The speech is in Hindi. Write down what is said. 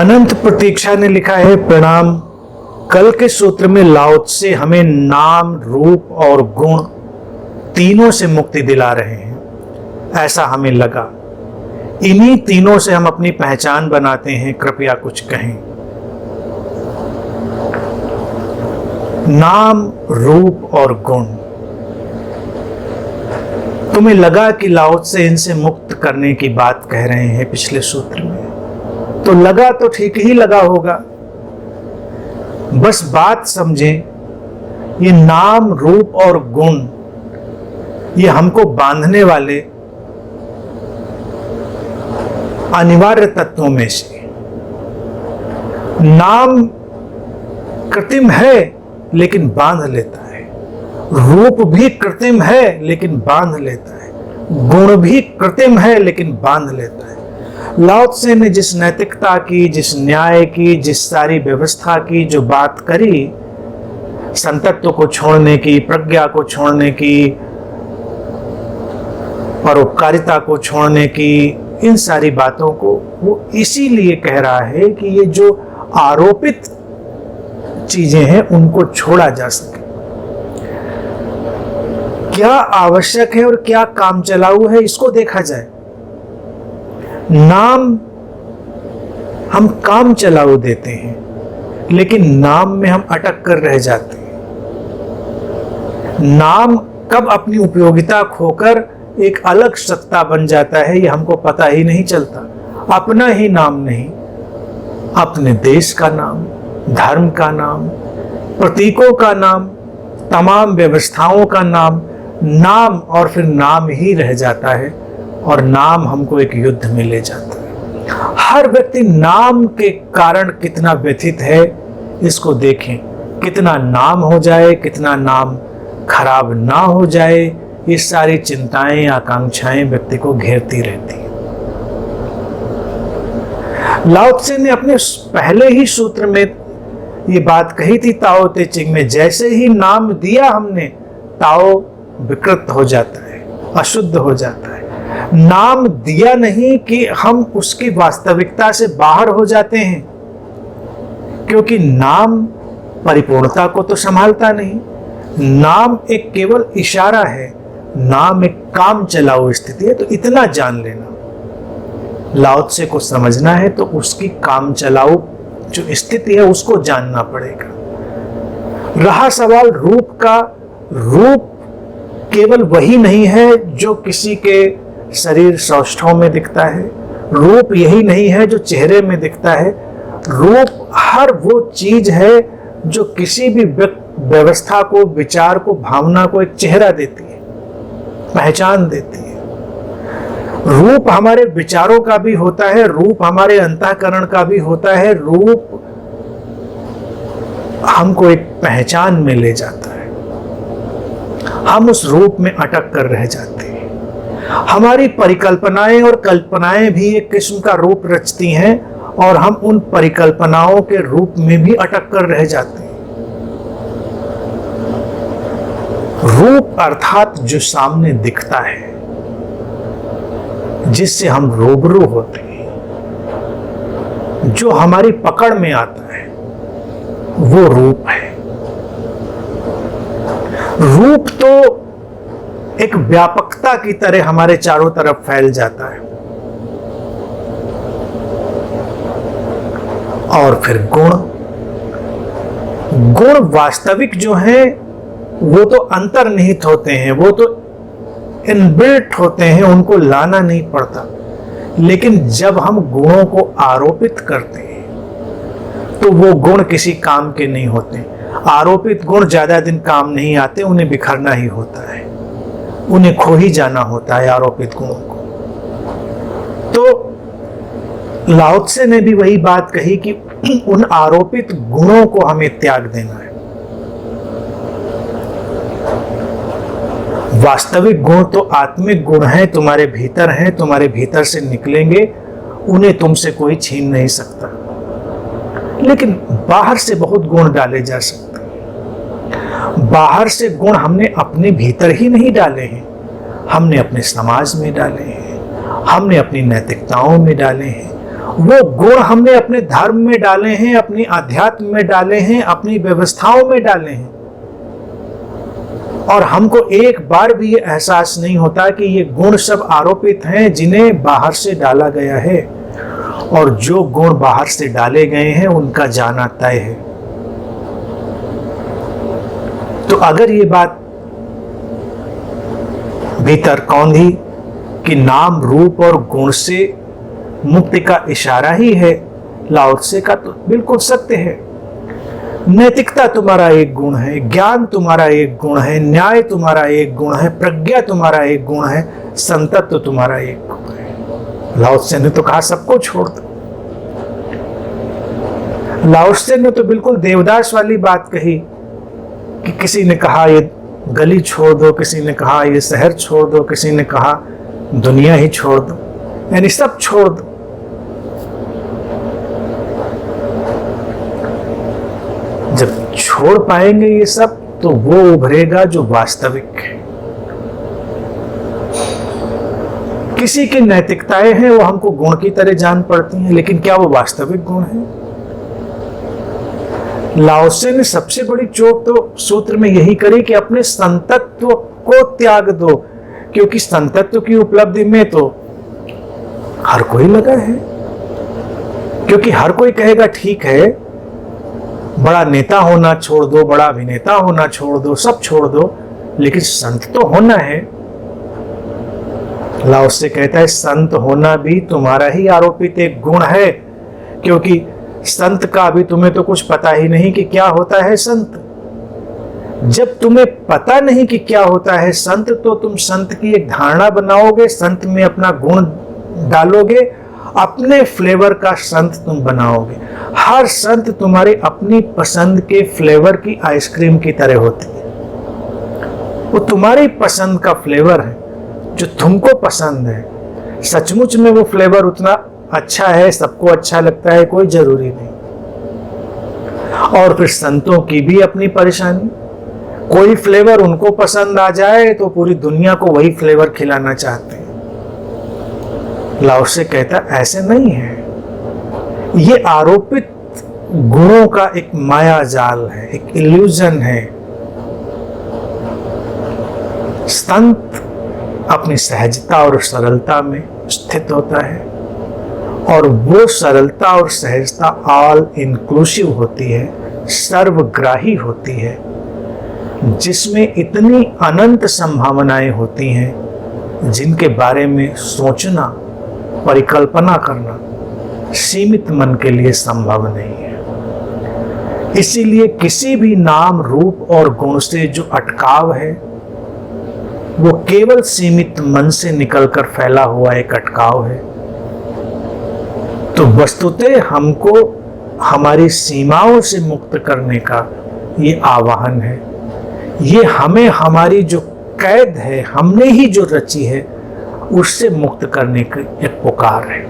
अनंत प्रतीक्षा ने लिखा है, प्रणाम। कल के सूत्र में लाओ त्से हमें नाम, रूप और गुण तीनों से मुक्ति दिला रहे हैं, ऐसा हमें लगा। इन्हीं तीनों से हम अपनी पहचान बनाते हैं, कृपया कुछ कहें। नाम, रूप और गुण। तुम्हें लगा कि लाओ त्से इनसे मुक्त करने की बात कह रहे हैं पिछले सूत्र में, तो लगा तो ठीक ही लगा होगा। बस बात समझें, ये नाम, रूप और गुण ये हमको बांधने वाले अनिवार्य तत्वों में से। नाम कृत्रिम है लेकिन बांध लेता है, रूप भी कृत्रिम है लेकिन बांध लेता है, गुण भी कृत्रिम है लेकिन बांध लेता है। लाओ त्से ने जिस नैतिकता की, जिस न्याय की, जिस सारी व्यवस्था की जो बात करी, संतत्व को छोड़ने की, प्रज्ञा को छोड़ने की, परोपकारिता को छोड़ने की, इन सारी बातों को वो इसीलिए कह रहा है कि ये जो आरोपित चीजें हैं उनको छोड़ा जा सके। क्या आवश्यक है और क्या काम चलाऊ है, इसको देखा जाए। नाम हम काम चलाऊ देते हैं, लेकिन नाम में हम अटक कर रह जाते हैं। नाम कब अपनी उपयोगिता खोकर एक अलग सत्ता बन जाता है, ये हमको पता ही नहीं चलता। अपना ही नाम नहीं, अपने देश का नाम, धर्म का नाम, प्रतीकों का नाम, तमाम व्यवस्थाओं का नाम, नाम और फिर नाम ही रह जाता है, और नाम हमको एक युद्ध में ले जाता है। हर व्यक्ति नाम के कारण कितना व्यथित है, इसको देखें। कितना नाम हो जाए, कितना नाम खराब ना हो जाए, ये सारी चिंताएं, आकांक्षाएं व्यक्ति को घेरती रहती हैं। लाओ त्से ने अपने पहले ही सूत्र में ये बात कही थी ताओ ते चिंग में, जैसे ही नाम दिया हमने, ताओ विकृत हो जाता है, अशुद्ध हो जाता है। नाम दिया नहीं कि हम उसकी वास्तविकता से बाहर हो जाते हैं, क्योंकि नाम परिपूर्णता को तो संभालता नहीं। नाम एक केवल इशारा है, नाम एक काम चलाऊ स्थिति है। तो इतना जान लेना, लाओ त्से को समझना है तो उसकी काम चलाऊ जो स्थिति है उसको जानना पड़ेगा। रहा सवाल रूप का, रूप केवल वही नहीं है जो किसी के शरीर सौष्ठव में दिखता है, रूप यही नहीं है जो चेहरे में दिखता है। रूप हर वो चीज है जो किसी भी व्यवस्था को, विचार को, भावना को एक चेहरा देती है, पहचान देती है। रूप हमारे विचारों का भी होता है, रूप हमारे अंतःकरण का भी होता है, रूप हमको एक पहचान में ले जाता है। हम उस रूप में अटक कर रह जाते हैं। हमारी परिकल्पनाएं और कल्पनाएं भी एक किस्म का रूप रचती हैं, और हम उन परिकल्पनाओं के रूप में भी अटक कर रह जाते हैं। रूप अर्थात जो सामने दिखता है, जिससे हम रूबरू होते हैं, जो हमारी पकड़ में आता है, वो रूप है। रूप तो एक व्यापकता की तरह हमारे चारों तरफ फैल जाता है। और फिर गुण, गुण वास्तविक जो है वो तो अंतर्निहित होते हैं, वो तो इनबिल्ट होते हैं, उनको लाना नहीं पड़ता। लेकिन जब हम गुणों को आरोपित करते हैं तो वो गुण किसी काम के नहीं होते। आरोपित गुण ज्यादा दिन काम नहीं आते, उन्हें बिखरना ही होता है, उन्हें खो ही जाना होता है आरोपित गुणों को। तो लाओ त्से ने भी वही बात कही कि उन आरोपित गुणों को हमें त्याग देना है। वास्तविक गुण तो आत्मिक गुण हैं, तुम्हारे भीतर हैं, तुम्हारे भीतर से निकलेंगे, उन्हें तुमसे कोई छीन नहीं सकता। लेकिन बाहर से बहुत गुण डाले जा सकते हैं। बाहर से गुण हमने अपने भीतर ही नहीं डाले हैं, हमने अपने समाज में डाले हैं, हमने अपनी नैतिकताओं में डाले हैं, वो गुण हमने अपने धर्म में डाले हैं, अपनी आध्यात्म में डाले हैं, अपनी व्यवस्थाओं में डाले हैं, और हमको एक बार भी ये एहसास नहीं होता कि ये गुण सब आरोपित हैं जिन्हें बाहर से डाला गया है, और जो गुण बाहर से डाले गए हैं उनका जाना तय है। तो अगर ये बात भीतर कौंधी कि नाम रूप और गुण से मुक्ति का इशारा ही है लाओ त्से का, तो बिल्कुल सत्य है। नैतिकता तुम्हारा एक गुण है, ज्ञान तुम्हारा एक गुण है, न्याय तुम्हारा एक गुण है, प्रज्ञा तुम्हारा एक गुण है, संतत्व तुम्हारा एक गुण है। लाओ त्से ने तो कहा सबको छोड़ दो। लाओ त्से ने तो बिल्कुल देवदास वाली बात कही कि किसी ने कहा ये गली छोड़ दो, किसी ने कहा ये शहर छोड़ दो, किसी ने कहा दुनिया ही छोड़ दो, यानी सब छोड़ दो। जब छोड़ पाएंगे ये सब तो वो उभरेगा जो वास्तविक है। किसी की नैतिकताएं हैं वो हमको गुण की तरह जान पड़ती हैं, लेकिन क्या वो वास्तविक गुण है? लाओ त्से ने सबसे बड़ी चोट तो सूत्र में यही करी कि अपने संतत्व को त्याग दो, क्योंकि संतत्व की उपलब्धि में तो हर कोई लगा है। क्योंकि हर कोई कहेगा ठीक है, बड़ा नेता होना छोड़ दो, बड़ा अभिनेता होना छोड़ दो, सब छोड़ दो, लेकिन संत तो होना है। लाओ त्से कहता है संत होना भी तुम्हारा ही आरोपित एक गुण है, क्योंकि संत का अभी तुम्हें तो कुछ पता ही नहीं कि क्या होता है संत। जब तुम्हें पता नहीं कि क्या होता है संत, तो तुम संत की एक धारणा बनाओगे, संत में अपना गुण डालोगे, अपने फ्लेवर का संत तुम बनाओगे। हर संत तुम्हारी अपनी पसंद के फ्लेवर की आइसक्रीम की तरह होती है। वो तुम्हारी पसंद का फ्लेवर है जो तुमको पसंद है। सचमुच में वो फ्लेवर उतना अच्छा है, सबको अच्छा लगता है, कोई जरूरी नहीं। और फिर संतों की भी अपनी परेशानी, कोई फ्लेवर उनको पसंद आ जाए तो पूरी दुनिया को वही फ्लेवर खिलाना चाहते हैं। लाओ त्से कहता ऐसे नहीं है, ये आरोपित गुणों का एक माया जाल है, एक इल्यूजन है। संत अपनी सहजता और सरलता में स्थित होता है, और वो सरलता और सहजता ऑल इंक्लूसिव होती है, सर्वग्राही होती है, जिसमें इतनी अनंत संभावनाएं होती हैं जिनके बारे में सोचना, परिकल्पना करना सीमित मन के लिए संभव नहीं है। इसीलिए किसी भी नाम रूप और गुण से जो अटकाव है वो केवल सीमित मन से निकलकर फैला हुआ एक अटकाव है। तो वस्तुतः हमको हमारी सीमाओं से मुक्त करने का ये आवाहन है। ये हमें हमारी जो कैद है, हमने ही जो रची है, उससे मुक्त करने की एक पुकार है।